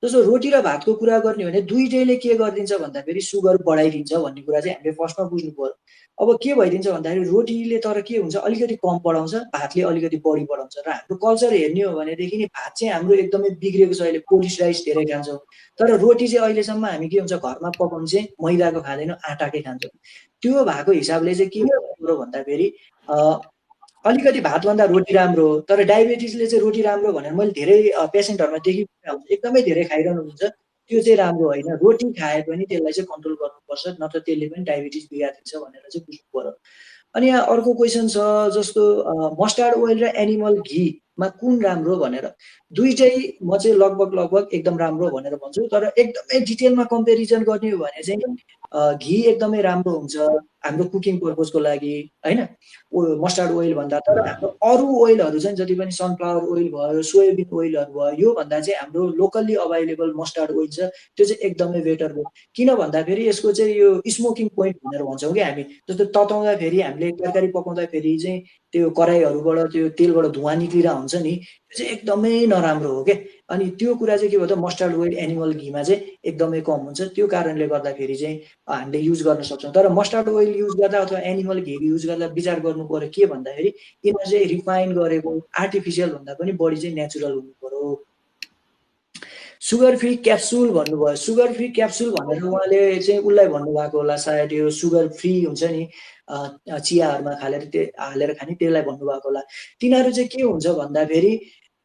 जस्तो रोटी र भातको कुरा गर्ने भने दुईटैले के गरिदिन्छ भन्दाखेरि सुगर बढाइदिन्छ भन्ने कुरा चाहिँ हामीले फर्स्टमा बुझ्नु पर्यो। अब के भइदिन्छ भन्दाखेरि रोटीले तर के हुन्छ अलिकति कम बढाउँछ, भातले अलिकति बढी बढाउँछ। र हाम्रो कल्चर हेर्ने हो भनेदेखि नि भात चाहिँ हाम्रो एकदमै बिग्रेको छ, अहिले पोलिस राइस धेरै खान्छौँ। तर रोटी चाहिँ अहिलेसम्म हामी के हुन्छ घरमा पकाउनु चाहिँ मैदाको खाँदैनौँ, आटाकै खान्छौँ। त्यो भएको हिसाबले चाहिँ के गर्नु भन्दाखेरि अलिकति भातभन्दा रोटी राम्रो हो। तर डायबिटिजले चाहिँ रोटी राम्रो भनेर मैले धेरै पेसेन्टहरूमा देखेको हुन्छ, एकदमै धेरै खाइरहनु हुन्छ, त्यो चाहिँ राम्रो होइन। रोटी खाए पनि त्यसलाई चाहिँ कन्ट्रोल गर्नुपर्छ, नत्र त्यसले पनि डायबिटिज बिगारिदिन्छ भनेर चाहिँ बुझ्नु पर्यो। अनि यहाँ अर्को क्वेसन छ जस्तो मस्टर्ड ओइल र एनिमल घीमा कुन राम्रो भनेर। दुईटै म चाहिँ लगभग एकदम राम्रो भनेर भन्छु। तर एकदमै डिटेलमा कम्पेरिजन गर्ने हो भने चाहिँ घी एकदमै राम्रो हुन्छ हाम्रो कुकिङ पर्पजको लागि होइन, मस्टर्ड ओइल भन्दा। तर हाम्रो अरू ओइलहरू चाहिँ जति पनि सनफ्लावर ओइल भयो, सोयाबिन ओइलहरू भयो, यो भन्दा चाहिँ हाम्रो लोकल्ली अभाइलेबल मस्टर्ड ओइल छ त्यो चाहिँ एकदमै बेटर हो। किन भन्दाखेरि यसको चाहिँ यो स्मोकिङ पोइन्ट भनेर भन्छौँ कि हामी, जस्तो तताउँदाखेरि हामीले तरकारी पकाउँदाखेरि चाहिँ त्यो कराईहरूबाट त्यो तेलबाट धुवा निक्लिरहेको हुन्छ नि, त्यो चाहिँ एकदमै नराम्रो हो क्या। अनि त्यो कुरा चाहिँ के भयो त मस्टर्ड ओइल एनिमल घीमा चाहिँ एकदमै कम हुन्छ। त्यो कारणले गर्दाखेरि चाहिँ हामीले युज गर्न सक्छौँ। तर मस्टर्ड ओइल युज गर्दा अथवा एनिमल घी युज गर्दा विचार गर्नु पर्यो के भन्दाखेरि यिनीहरू चाहिँ रिफाइन गरेको आर्टिफिसियल भन्दा पनि बढी चाहिँ नेचुरल हुनु पर्यो। सुगर फ्री क्याप्सुल भन्नुभयो, सुगर फ्री क्याप्सुल भनेर उहाँले चाहिँ उसलाई भन्नुभएको होला सायद, यो सुगर फ्री हुन्छ नि चियाहरूमा हालेर खाने त्यसलाई भन्नुभएको होला। तिनीहरू चाहिँ के हुन्छ भन्दाखेरि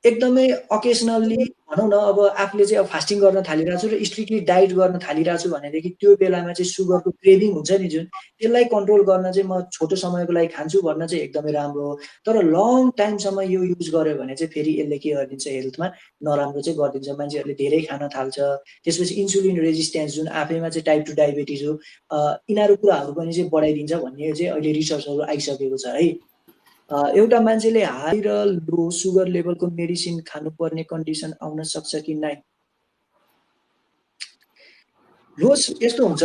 एकदमै अकेसनल्ली भनौँ न, अब आफूले चाहिँ अब फास्टिङ गर्न थालिरहेको छु र स्ट्रिक्टली डाइट गर्न थालिरहेको छु भनेदेखि त्यो बेलामा चाहिँ सुगरको क्रेभिङ हुन्छ नि जुन, त्यसलाई कन्ट्रोल गर्न चाहिँ म छोटो समयको लागि खान्छु भन्न चाहिँ एकदमै राम्रो हो। तर लङ टाइमसम्म यो युज गर्यो भने चाहिँ फेरि यसले के गरिदिन्छ हेल्थमा नराम्रो चाहिँ गरिदिन्छ। मान्छेहरूले धेरै खान थाल्छ, त्यसपछि इन्सुलिन रेजिस्टेन्स जुन आफैमा चाहिँ टाइप 2 डायबिटिज हो, यिनीहरू कुराहरू पनि चाहिँ बढाइदिन्छ भन्ने चाहिँ अहिले रिसर्चहरू आइसकेको छ है। एउटा मान्छेले हाई र लो सुगर लेभलको मेडिसिन खानुपर्ने कन्डिसन आउन सक्छ कि नै? लो यस्तो हुन्छ,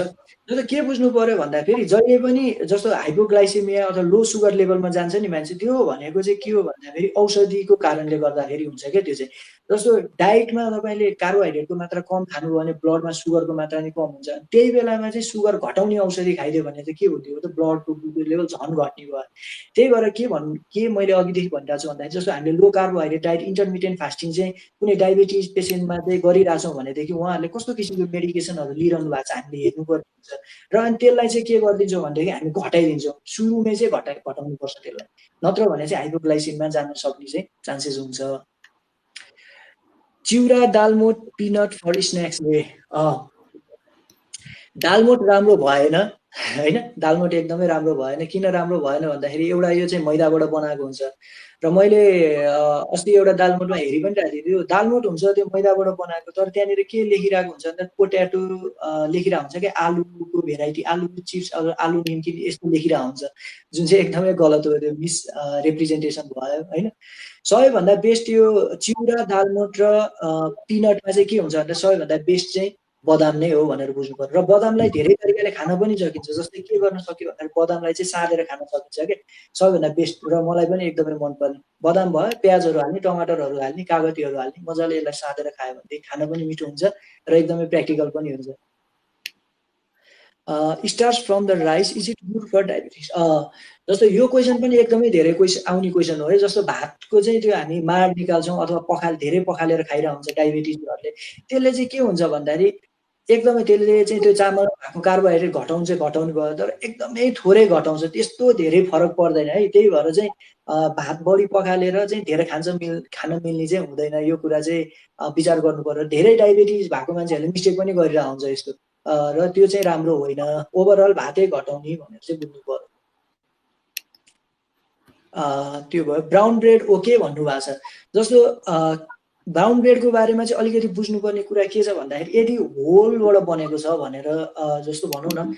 जस्तो के बुझ्नु पर्यो भन्दाखेरि जहिले पनि जस्तो हाइपोग्लाइसेमिया अथवा लो सुगर लेभलमा जान्छ नि मान्छे, त्यो भनेको चाहिँ के हो भन्दाखेरि औषधिको कारणले गर्दाखेरि हुन्छ क्या। त्यो चाहिँ जस्तो डाइटमा तपाईँले कार्बोहाइड्रेटको मात्रा कम खानु भने ब्लडमा सुगरको मात्रा नै कम हुन्छ। त्यही बेलामा चाहिँ सुगर घटाउने औषधि खाइदियो भने चाहिँ के हुन्थ्यो त ब्लडको ग्लुकोज लेभल झन् घट्ने भयो। त्यही भएर के मैले अघिदेखि भनिरहेको छु भन्दाखेरि जस्तो हामीले लो कार्बोहाइड्रेट डाइट इन्टरमिडिएन्ट फास्टिङ चाहिँ कुनै डायबिटिज पेसेन्टमा चाहिँ गरिरहेछौँ भनेदेखि उहाँहरूले कस्तो किसिमको मेडिकेसनहरू लिइरहनु भएको छ हामीले हेर्नुपर्ने हुन्छ। र अनि त्यसलाई चाहिँ के गरिदिन्छौँ भनेदेखि हामी घटाइदिन्छौँ, सुरुमै चाहिँ घटाउनुपर्छ त्यसलाई, नत्र भने चाहिँ हाइपोग्लाइसिममा जान सक्ने चाहिँ चान्सेस हुन्छ। चिउरा दालमोट पिनट फर स्न्याक्स डे, दालमोट राम्रो भएन होइन, दालमोट एकदमै राम्रो भएन। किन राम्रो भएन भन्दाखेरि एउटा यो चाहिँ मैदाबाट बनाएको हुन्छ र मैले अस्ति एउटा दालमोटमा हेरि पनि राखेको थिएँ, त्यो दालमोट हुन्छ त्यो मैदाबाट बनाएको, तर त्यहाँनिर के लेखिरहेको हुन्छ भन्दा पोट्याटो लेखिरहेको हुन्छ क्या, आलुको भेराइटी, आलु चिप्स, आलु निम्की यस्तो लेखिरहेको हुन्छ, जुन चाहिँ एकदमै गलत हो, त्यो मिस रिप्रेजेन्टेसन भयो होइन। सबैभन्दा बेस्ट यो चिउरा दालमोट र पिनटमा चाहिँ के हुन्छ भन्दा सबैभन्दा बेस्ट चाहिँ बदाम नै हो भनेर बुझ्नु पर्यो। र बदामलाई धेरै तरिकाले खान पनि सकिन्छ, जस्तै के गर्न सक्यो भन्दाखेरि बदामलाई चाहिँ साँधेर खान सकिन्छ क्या, सबैभन्दा बेस्ट। र मलाई पनि एकदमै मनपर्ने बदाम भयो, प्याजहरू हाल्ने, टमाटरहरू हाल्ने, कागतीहरू हाल्ने, मजाले यसलाई साँधेर खायो भनेदेखि खान पनि मिठो हुन्छ र एकदमै प्र्याक्टिकल पनि हुन्छ। Starts from the rice is it good for diabetes? जस्तो यो क्वेसन पनि एकदमै धेरै आउने क्वेसन हो है। जस्तो भातको चाहिँ त्यो हामी माड निकाल्छौँ अथवा धेरै पखालेर खाइरहेको हुन्छ डायबिटिजहरूले, त्यसले चाहिँ के हुन्छ भन्दाखेरि एकदमै त्यसले चाहिँ त्यो चामल भएको कार्बोहाइड्रेट घटाउने भयो, तर एकदमै थोरै घटाउँछ, त्यस्तो धेरै फरक पर्दैन है। त्यही भएर चाहिँ भात बढी पखालेर चाहिँ धेरै खान मिल्ने चाहिँ हुँदैन। यो कुरा चाहिँ विचार गर्नु पर्यो। धेरै डायबिटिज भएको मान्छेहरूले मिस्टेक पनि गरिरहेको हुन्छ यस्तो, र त्यो चाहिँ राम्रो होइन। ओभरअल भातै घटाउने भनेर चाहिँ बुझ्नु पर्यो। त्यो भयो। ब्राउन ब्रेड ओके भन्नुभएको छ। जस्तो ब्राउन ब्रेडको बारेमा चाहिँ अलिकति बुझ्नुपर्ने कुरा के छ भन्दाखेरि यदि होलबाट बनेको छ भनेर, जस्तो भनौँ न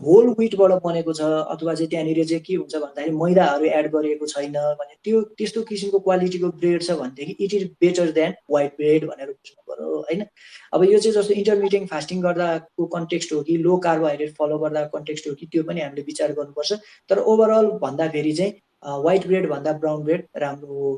होल विटबाट बनेको छ अथवा चाहिँ त्यहाँनिर चाहिँ के हुन्छ भन्दाखेरि मैदाहरू एड गरिएको छैन भने त्यस्तो किसिमको क्वालिटीको ब्रेड छ भनेदेखि it is better than white bread भनेर बुझ्नु पर्यो होइन। अब यो चाहिँ जस्तो इन्टरमिडिएट फास्टिङ गर्दाको कन्टेक्स्ट हो कि लो कार्बोहाइड्रेट फलो गर्दाको कन्टेक्स्ट हो कि त्यो पनि हामीले विचार गर्नुपर्छ। तर ओभरअल भन्दाखेरि चाहिँ व्हाइट ब्रेड भन्दा ब्राउन ब्रेड राम्रो हो।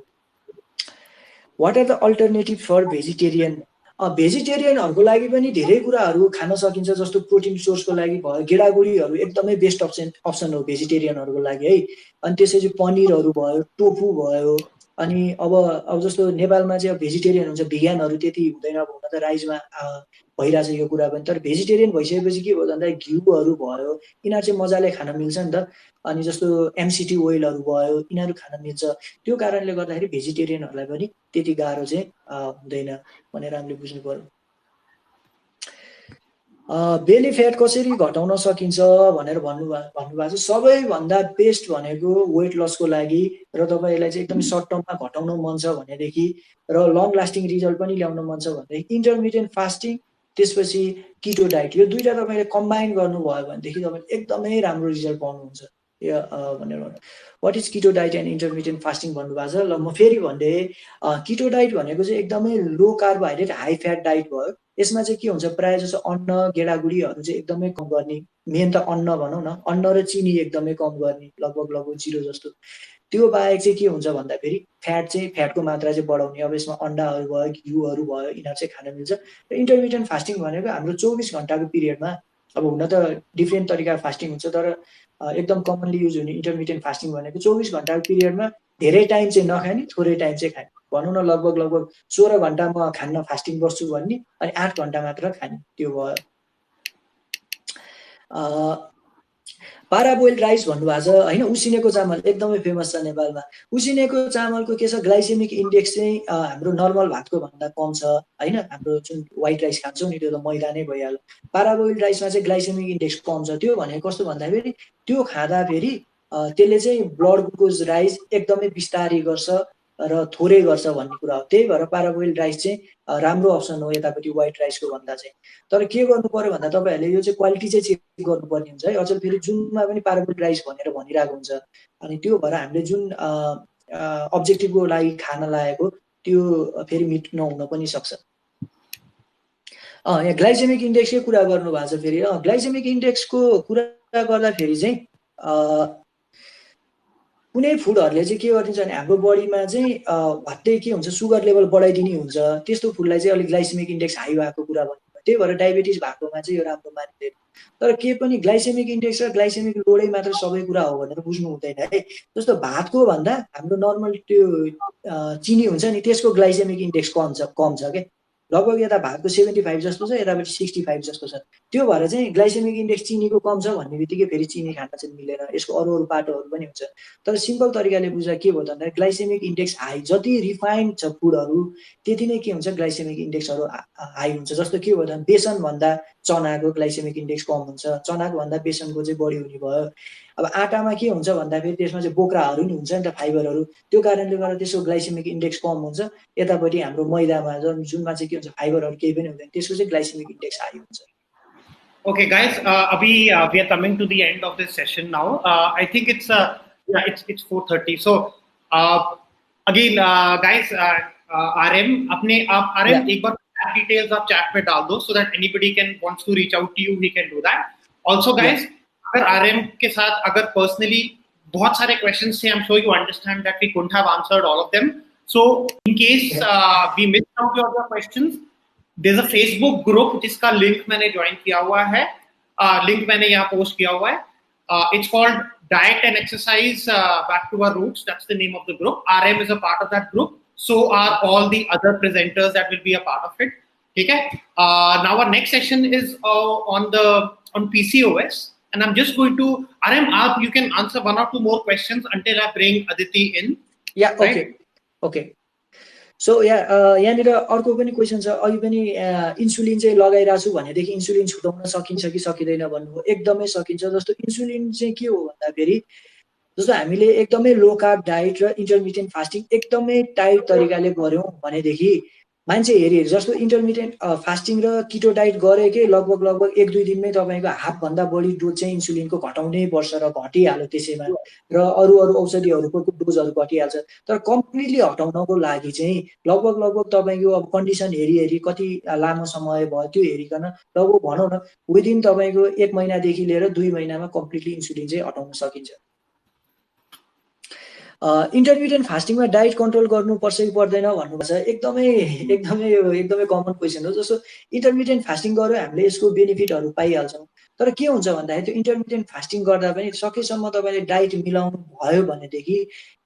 What are the alternative for vegetarian? भेजिटेरियनहरूको लागि पनि धेरै कुराहरू खान सकिन्छ। जस्तो प्रोटिन सोर्सको लागि भयो, गेडागुडीहरू एकदमै बेस्ट अप्सन हो भेजिटेरियनहरूको लागि है। अनि त्यसपछि पनिरहरू भयो, टोफु भयो। अनि अब जस्तो नेपालमा चाहिँ भेजिटेरियन हुन्छ, भिगानहरू त्यति हुँदैन। अब हुन त राइजमा भइरहेछ यो कुरा पनि, तर भेजिटेरियन भइसकेपछि के भयो भन्दा घिउहरू भयो, यिनीहरू चाहिँ मजाले खान मिल्छ नि त। अनि जस्तो एमसिटी ओइलहरू भयो, यिनीहरू खान मिल्छ। त्यो कारणले गर्दाखेरि भेजिटेरियनहरूलाई पनि त्यति गाह्रो चाहिँ हुँदैन भनेर हामीले बुझ्नु पर्यो। बेली फ्याट कसरी घटाउन सकिन्छ भनेर भन्नुभएको छ। सबैभन्दा बेस्ट भनेको वेट लसको लागि र तपाईँलाई चाहिँ एकदम सर्ट टर्ममा घटाउन मन छ भनेदेखि र लङ लास्टिङ रिजल्ट पनि ल्याउन मन छ भनेदेखि इन्टरमिडिएट फास्टिङ, त्यसपछि किटो डाइट, यो दुईटा तपाईँले कम्बाइन गर्नुभयो भनेदेखि तपाईँले एकदमै राम्रो रिजल्ट पाउनुहुन्छ भनेर। वाट इज किटो डाइट एन्ड इन्टरमिडिएट फास्टिङ भन्नुभएको छ। ल म फेरि भन्दै, किटो डाइट भनेको चाहिँ एकदमै लो कार्बोहाइड्रेट हाई फ्याट डाइट भयो। यसमा चाहिँ के हुन्छ, प्रायः जस्तो अन्न गेडागुडीहरू चाहिँ एकदमै कम गर्ने, मेन त अन्न भनौँ न, अन्न र चिनी एकदमै कम गर्ने, लगभग 0 जस्तो। त्यो बाहेक चाहिँ के हुन्छ भन्दाखेरि फ्याटको मात्रा चाहिँ बढाउने। अब यसमा अन्डाहरू भयो, घिउहरू भयो, यिनीहरू चाहिँ खान मिल्छ। र इन्टरमिडिएट फास्टिङ भनेको हाम्रो 24 घन्टाको पिरियडमा, अब हुन त डिफ्रेन्ट तरिकाको फास्टिङ हुन्छ, तर एकदम कमनली युज हुने इन्टरमिडिएट फास्टिङ भनेको 24 घन्टाको पिरियडमा धेरै टाइम चाहिँ नखाने, थोरै टाइम चाहिँ खाने। भनौँ न लगभग 16 घन्टा म खान्न फास्टिङ बस्छु भन्ने, अनि 8 घन्टा मात्र खाने, त्यो भयो। पाराबोइल्ड राइस भन्नुभएको छ होइन। उसिनेको चामल एकदमै फेमस छ नेपालमा। उसिनेको चामलको के छ, ग्लाइसेमिक इन्डेक्स चाहिँ हाम्रो नर्मल भातको भन्दा कम छ होइन। हाम्रो जुन व्हाइट राइस खान्छौँ नि त्यो त मैदा नै भइहाल्यो। पाराबोइल्ड राइसमा चाहिँ ग्लाइसेमिक इन्डेक्स कम छ। त्यो भनेको कस्तो भन्दाखेरि त्यो खाँदाखेरि त्यसले चाहिँ ब्लड ग्लुकोज राइज एकदमै बिस्तारै गर्छ र थोरै गर्छ भन्ने कुरा हो। त्यही भएर पाराबोइल्ड राइस चाहिँ राम्रो अप्सन हो यतापट्टि व्हाइट राइसको भन्दा चाहिँ। तर के गर्नु पर्यो भन्दा तपाईँहरूले यो चाहिँ क्वालिटी चाहिँ चेक गर्नुपर्ने हुन्छ है। अझ फेरि जुनमा पनि पाराबोइल्ड राइस भनेर भनिरहेको हुन्छ, अनि त्यो भएर हामीले जुन अब्जेक्टिभको लागि खान लागेको त्यो फेरि मिट नहुन पनि सक्छ। यहाँ ग्लाइसेमिक इन्डेक्सकै कुरा गर्नुभएको छ फेरि। ग्लाइसेमिक इन्डेक्सको कुरा गर्दाखेरि चाहिँ कुनै फुडहरूले चाहिँ के गरिदिन्छ भने हाम्रो बडीमा चाहिँ हट्टै के हुन्छ, सुगर लेभल बढाइदिने हुन्छ। त्यस्तो फुडलाई चाहिँ अलिक ग्लाइसेमिक इन्डेक्स हाई भएको कुरा भन्नु। त्यही भएर डायबिटिज भएकोमा चाहिँ यो राम्रो मानिँदैन। तर के पनि ग्लाइसेमिक इन्डेक्स र ग्लाइसेमिक लोडै मात्र सबै कुरा हो भनेर बुझ्नु हुँदैन है। जस्तो भातको भन्दा हाम्रो नर्मल त्यो चिनी हुन्छ नि, त्यसको ग्लाइसेमिक इन्डेक्स कम छ क्या। लगभग यता भातको 75 जस्तो छ, यतापट्टि 65 जस्तो छ। त्यो भएर चाहिँ ग्लाइसेमिक इन्डेक्स चिनीको कम छ भन्ने बित्तिकै फेरि चिनी खान चाहिँ मिलेन। यसको अरू बाटोहरू पनि हुन्छ। तर सिम्पल तरिकाले बुझ्दा के भयो भन्दा ग्लाइसेमिक इन्डेक्स हाई, जति रिफाइन्ड छ फुडहरू त्यति नै के हुन्छ, ग्लाइसेमिक इन्डेक्सहरू हाई हुन्छ। जस्तो के भयो भने बेसन भन्दा चनाको ग्लाइसेमिक इन्डेक्स कम हुन्छ, चनाको भन्दा बेसनको चाहिँ बढी हुने भयो। अब आटामा के हुन्छ भन्दाखेरि त्यसमा चाहिँ बोक्राहरू नि हुन्छ नि त, फाइबरहरू, त्यो कारणले गर्दा त्यसको ग्लाइसेमिक इन्डेक्स कम हुन्छ। यतापट्टि हाम्रो मैदामा जुनमा चाहिँ के हुन्छ, फाइबरहरू केही पनि हुँदैन, त्यसको चाहिँ ग्लाइसेमिक इन्डेक्स हाई हुन्छ। Okay, guys, we are coming to the end of this session now. I think it's 4:30. So again, guys, RM, अपने आप RM एक बार details आप chat में डाल दो, so that anybody wants to reach out to you, he can do that. Also, guys, अगर RM के साथ अगर personally बहुत सारे questions the, I'm sure you understand that we couldn't have answered all of them. So in case we missed out your other questions, there's a Facebook group जिसका link मैंने join किया हुआ है, link मैंने यहाँ post किया हुआ है. It's called Diet and Exercise Back to Our Roots. That's the name of the group. RM is a part of that group. So are all the other presenters that will be a part of it. Okay. Now our next session is on PCOS, and I'm just going to RM. You can answer one or two more questions until I bring Aditi in. Yeah. Okay. Right? Okay. So यहाँनिर अर्को पनि question छ, अघि पनि insulin चाहिँ लगाइरहेको छु भनेदेखि इन्सुलिन छुटाउन सकिन्छ कि सकिँदैन भन्नुभयो. एकदमै सकिन्छ. जस्तो इन्सुलिन चाहिँ के हो भन्दाखेरि जस्तो हामीले एकदमै लो कार्ब डाइट र इन्टरमिडिएन्ट फास्टिङ एकदमै टाइट तरिकाले गऱ्यौँ भनेदेखि मान्छे हेरी जस्तो इन्टरमिडिएन्ट फास्टिङ र किटो डाइट गरेकै लगभग 1-2 दिनमै तपाईँको हाफभन्दा बढी डोज चाहिँ इन्सुलिनको घटाउनै पर्छ र घटिहाल्यो त्यसैमा, र अरू औषधिहरूको डोजहरू घटिहाल्छ. तर कम्प्लिटली हटाउनको लागि चाहिँ लगभग तपाईँको अब कन्डिसन हेरी कति लामो समय भयो त्यो हेरिकन लगभग भनौँ न विदिन तपाईँको 1 महिनादेखि लिएर 2 महिनामा कम्प्लिटली इन्सुलिन चाहिँ हटाउन सकिन्छ. इन्टरमिडिएन्ट फास्टिङमा डाइट कन्ट्रोल गर्नुपर्छ कि पर्दैन भन्नुभएको छ. एकदमै कमन क्वेसन हो. जस्तो इन्टरमिडिएन्ट फास्टिङ गर्यो हामीले यसको बेनिफिटहरू पाइहाल्छौँ. तर के हुन्छ भन्दाखेरि त्यो इन्टरमिडिएन्ट फास्टिङ गर्दा पनि सकेसम्म तपाईँले डाइट मिलाउनु भयो भनेदेखि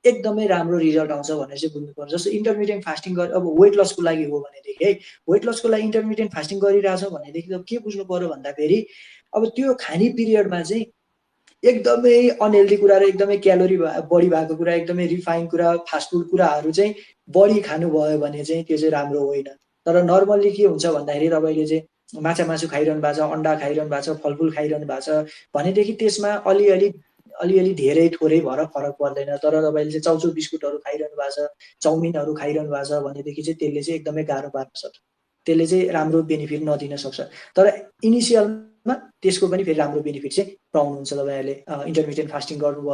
एकदमै राम्रो रिजल्ट आउँछ भनेर चाहिँ बुझ्नुपर्छ. जस्तो इन्टरमिडिएन्ट फास्टिङ गर अब वेट लसको लागि हो भनेदेखि है, वेट लसको लागि इन्टरमिडिएन्ट फास्टिङ गरिरहेछौँ भनेदेखि अब के बुझ्नु पर्यो भन्दाखेरि अब त्यो खाने पिरियडमा चाहिँ एकदमै अनहेल्दी कुरा र एकदमै क्यालोरी बढी भएको कुरा, एकदमै रिफाइन कुरा, फास्टफुड कुराहरू चाहिँ बढी खानुभयो भने चाहिँ त्यो चाहिँ राम्रो होइन. तर नर्मल्ली के हुन्छ भन्दाखेरि तपाईँले चाहिँ माछा मासु खाइरहनु भएको छ, अन्डा खाइरहनु भएको छ, फलफुल खाइरहनु भएको छ भनेदेखि त्यसमा अलिअलि धेरै थोरै भएर फरक पर्दैन. तर तपाईँले चाहिँ चाउचाउ बिस्कुटहरू खाइरहनु भएको छ, चाउमिनहरू खाइरहनु भएको छ भनेदेखि चाहिँ त्यसले चाहिँ एकदमै गाह्रो पार्न सक्छ. त्यसले चाहिँ राम्रो बेनिफिट नदिन सक्छ. तर इनिसियलमा त्यसको पनि फेरि राम्रो बेनिफिट चाहिँ पाउनुहुन्छ तपाईँहरूले इन्टरमिडिएन्ट फास्टिङ गर्नुभयो